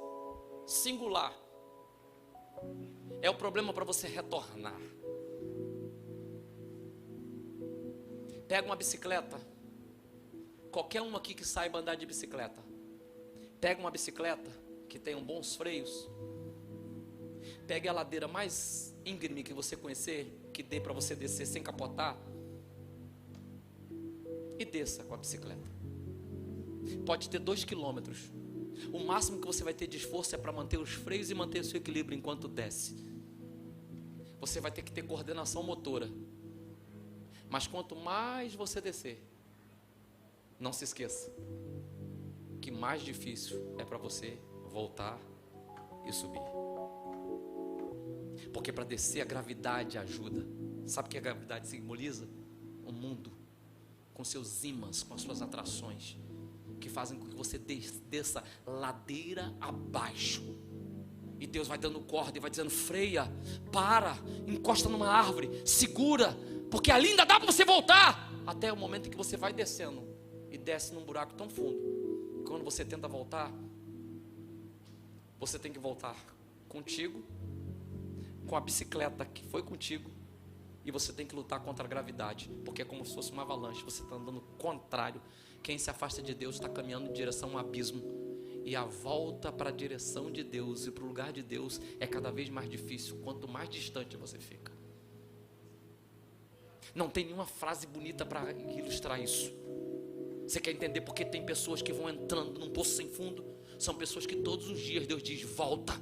singular, é o problema para você retornar. Pega uma bicicleta, qualquer um aqui que saiba andar de bicicleta, pega uma bicicleta que tenha bons freios, pegue a ladeira mais íngreme que você conhecer, que dê para você descer sem capotar, e desça com a bicicleta. Pode ter 2 quilômetros. O máximo que você vai ter de esforço é para manter os freios e manter o seu equilíbrio enquanto desce. Você vai ter que ter coordenação motora. Mas quanto mais você descer, não se esqueça que mais difícil é para você voltar e subir. Porque para descer a gravidade ajuda. Sabe o que a gravidade simboliza? O mundo, com seus ímãs, com as suas atrações, que fazem com que você desça ladeira abaixo. E Deus vai dando corda e vai dizendo: freia, para, encosta numa árvore, segura, porque ali ainda dá para você voltar. Até o momento em que você vai descendo e desce num buraco tão fundo que quando você tenta voltar, você tem que voltar contigo, com a bicicleta que foi contigo, e você tem que lutar contra a gravidade, porque é como se fosse uma avalanche. Você está andando contrário. Quem se afasta de Deus está caminhando em direção a um abismo, e a volta para a direção de Deus e para o lugar de Deus é cada vez mais difícil, quanto mais distante você fica. Não tem nenhuma frase bonita para ilustrar isso. Você quer entender porque tem pessoas que vão entrando num poço sem fundo? São pessoas que todos os dias Deus diz: volta,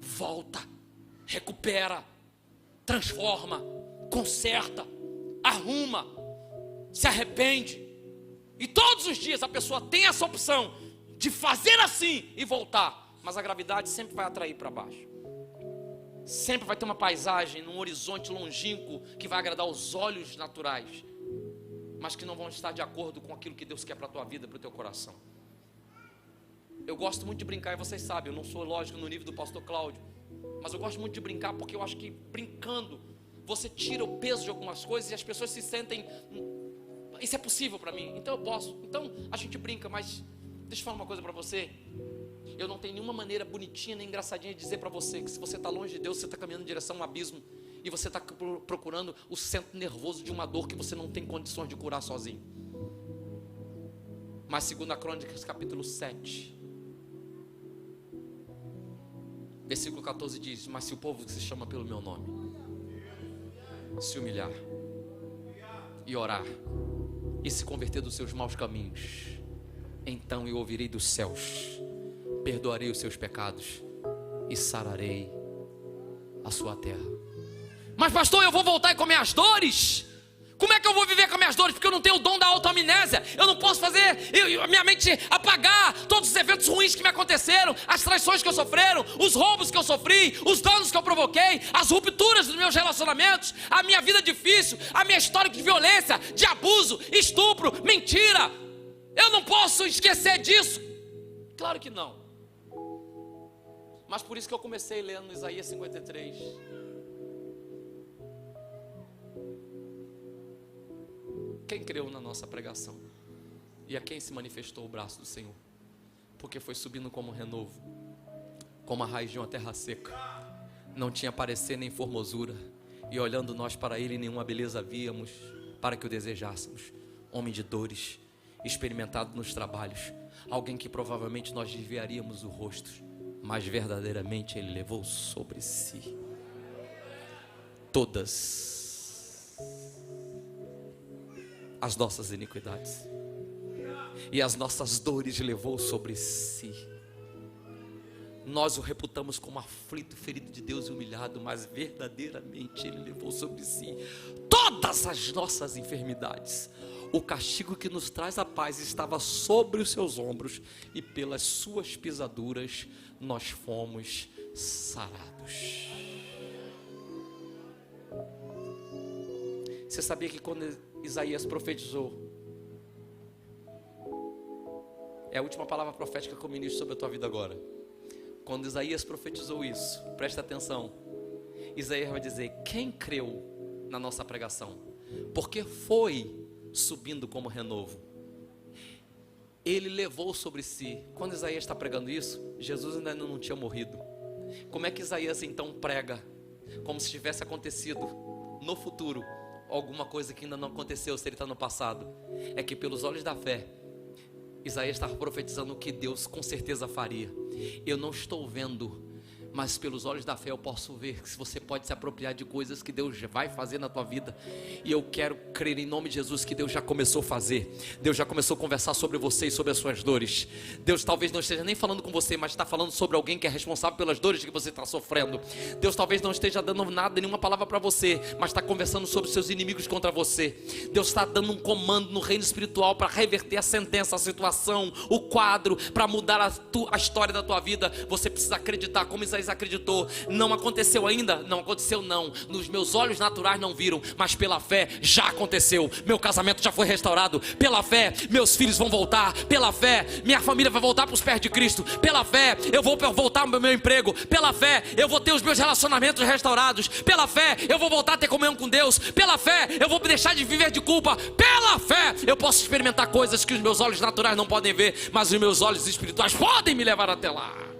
volta, recupera, transforma, conserta, arruma, se arrepende. E todos os dias a pessoa tem essa opção de fazer assim e voltar, mas a gravidade sempre vai atrair para baixo. Sempre vai ter uma paisagem, num horizonte longínquo que vai agradar os olhos naturais, mas que não vão estar de acordo com aquilo que Deus quer para a tua vida, para o teu coração. Eu gosto muito de brincar, e vocês sabem, eu não sou, lógico, no nível do pastor Cláudio, mas eu gosto muito de brincar, porque eu acho que brincando você tira o peso de algumas coisas e as pessoas se sentem: isso é possível para mim, então eu posso. Então a gente brinca, mas deixa eu falar uma coisa para você. Eu não tenho nenhuma maneira bonitinha nem engraçadinha de dizer para você que se você está longe de Deus, você está caminhando em direção a um abismo, e você está procurando o centro nervoso de uma dor que você não tem condições de curar sozinho. Mas 2 Crônicas capítulo 7 versículo 14 diz: mas se o povo que se chama pelo meu nome se humilhar e orar e se converter dos seus maus caminhos, então eu ouvirei dos céus, perdoarei os seus pecados e sararei a sua terra. Mas pastor, eu vou voltar com minhas dores? Como é que eu vou viver com minhas dores? Porque eu não tenho o dom da autoamnésia. Eu não posso fazer minha mente apagar todos os eventos ruins que me aconteceram, as traições que eu sofreram, os roubos que eu sofri, os danos que eu provoquei, as rupturas dos meus relacionamentos, a minha vida difícil, a minha história de violência, de abuso, estupro, mentira. Eu não posso esquecer disso. Claro que não. Mas por isso que eu comecei lendo Isaías 53. Quem creu na nossa pregação? E a quem se manifestou o braço do Senhor? Porque foi subindo como um renovo, como a raiz de uma terra seca. Não tinha parecer nem formosura, e olhando nós para ele, nenhuma beleza havíamos para que o desejássemos. Homem de dores, experimentado nos trabalhos, alguém que provavelmente nós desviaríamos o rosto, mas verdadeiramente ele levou sobre si todas as nossas iniquidades, e as nossas dores levou sobre si. Nós o reputamos como aflito, ferido de Deus e humilhado, mas verdadeiramente ele levou sobre si todas as nossas enfermidades. O castigo que nos traz a paz estava sobre os seus ombros, e pelas suas pisaduras nós fomos sarados. Você sabia que quando Isaías profetizou, é a última palavra profética que eu ministro sobre a tua vida agora. Quando Isaías profetizou isso, presta atenção, Isaías vai dizer: quem creu na nossa pregação? Porque foi subindo como renovo. Ele levou sobre si. Quando Isaías está pregando isso, Jesus ainda não tinha morrido. Como é que Isaías então prega? Como se tivesse acontecido no futuro alguma coisa que ainda não aconteceu, se ele está no passado. É que pelos olhos da fé, Isaías estava profetizando o que Deus com certeza faria. Eu não estou vendo, mas pelos olhos da fé eu posso ver que você pode se apropriar de coisas que Deus vai fazer na tua vida. E eu quero crer em nome de Jesus que Deus já começou a fazer. Deus já começou a conversar sobre você e sobre as suas dores. Deus talvez não esteja nem falando com você, mas está falando sobre alguém que é responsável pelas dores que você está sofrendo. Deus talvez não esteja dando nada, nenhuma palavra para você, mas está conversando sobre os seus inimigos contra você. Deus está dando um comando no reino espiritual para reverter a sentença, a situação, o quadro, para mudar a história da tua vida. Você precisa acreditar como Isaías acreditou. Não aconteceu ainda? Não aconteceu não. Nos meus olhos naturais não viram, mas pela fé já aconteceu. Meu casamento já foi restaurado. Pela fé, meus filhos vão voltar. Pela fé, minha família vai voltar para os pés de Cristo. Pela fé, eu vou voltar ao meu emprego. Pela fé, eu vou ter os meus relacionamentos restaurados. Pela fé, eu vou voltar a ter comunhão com Deus. Pela fé, eu vou deixar de viver de culpa. Pela fé, eu posso experimentar coisas que os meus olhos naturais não podem ver, mas os meus olhos espirituais podem me levar até lá.